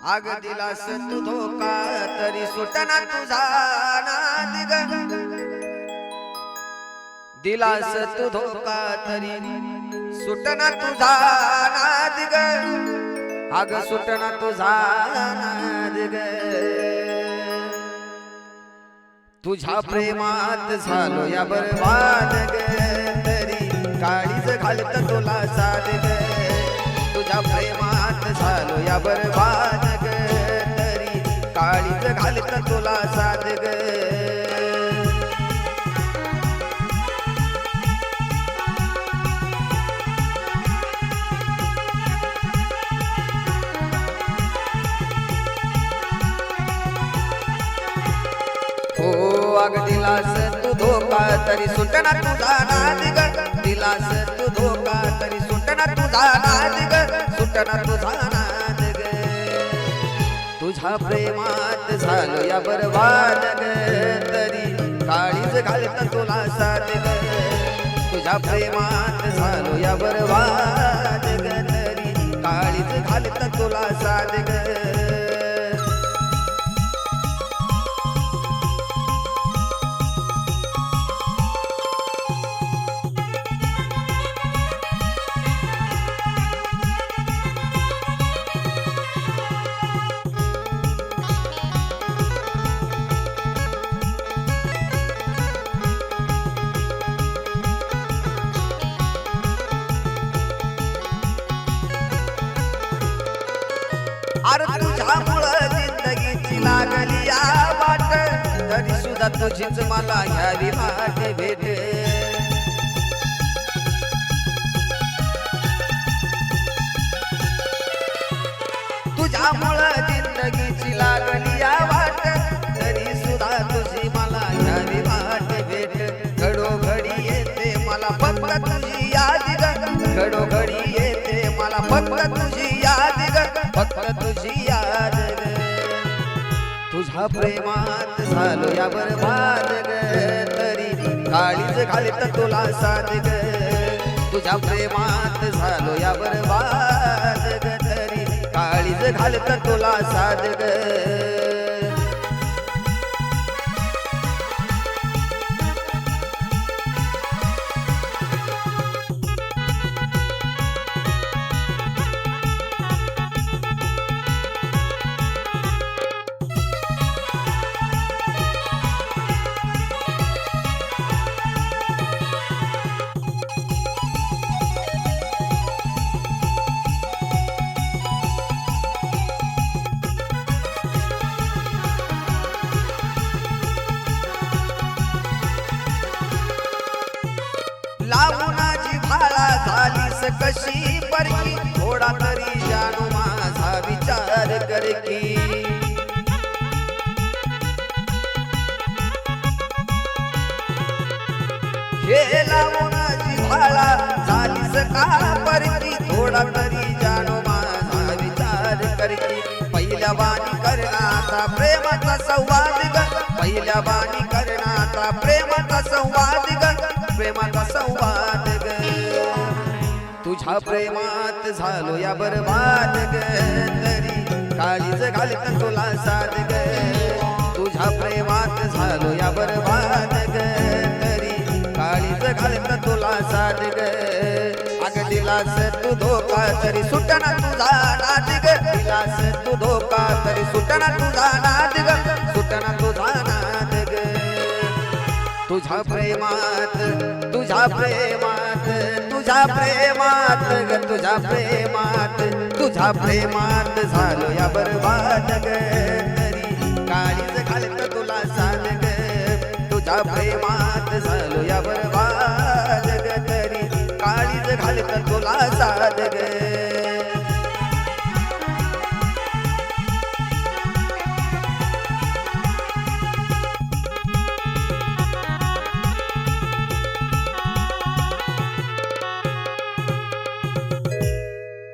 आग दिलास तू धोका तरी सुटना तुझा नाद ग दिलास तू धोका तरी सुटना तुझा नाद ग आग सुटना तुझा नाद ग तुझ्या प्रेमात झालो या बरबाद ग तरी काळीज घालत तुला साध ग तुझ्या प्रेमात झालो या बरबाद ग तरी काळीज घालत तुला साध ग आग दिलास तू धोका तरी सुटना तुझा नाद ग दिलास तू धोका तरी सुटना तुझा नाद ग सुटना तुझा नाद ग तुझ्या प्रेमात झालो या बरबाद ग तरी काळीज घालत तुला साध ग तुझ्या प्रेमात झालो या बरबाद ग तरी काळीज घालत तुला साध ग अरे तुझ्यामुळं जिंदगीची लागली या वाट तरी सुद्धा तुझीच मला घ्यावी वाट भेट तुझ्यामुळं जिंदगीची लागली या वाट तरी सुद्धा तुझी मला घ्यावी वाट भेट घडोघडी येते मला फक्त तुझी याद ग घडोघडी येते मला फक्त तुझी याद ग फक्त तुझी याद ग तुझ्या प्रेमात झालो या बरबाद ग तरी काळीज घालत तुला साध ग तुझ्या प्रेमात झालो या बरबाद ग तरी काळीज घालत तुला साध ग लावणाची भाळा झालीस कशी परकी थोडा तरी जाणू माझा विचार कर की हे लावणाची भाळा झालीस का परकी थोडा तरी जाणू माझा विचार कर की पहिल्या बाणी करणाचा प्रेमाचा संवाद ग पहिल्या बाणी करणाचा प्रेमाचा संवाद ग प्रेमाचा संवाद ग तुझ्या प्रेमात झालो या बरबाद ग तरी काळीज घालत तुला साध ग तुझ्या प्रेमात झालो या बरबाद ग तरी काळीज घालत तुला साध ग अग दिलास तू धोका तरी सुटना तुझा नाद ग दिलास तू धोका तरी सुटना तुझा नाद ग सुटना तुझा नाद ग तुझ्या प्रेमात तुझ्या प्रेमात तुझ्या प्रेमात ग तुझ्या प्रेमात तुझ्या प्रेमात झालो या बरबाद ग तरी काळीज घालत तुला साध ग तुझ्या प्रेमात झालो या बरबाद ग तरी काळीज घालत तुला साध ग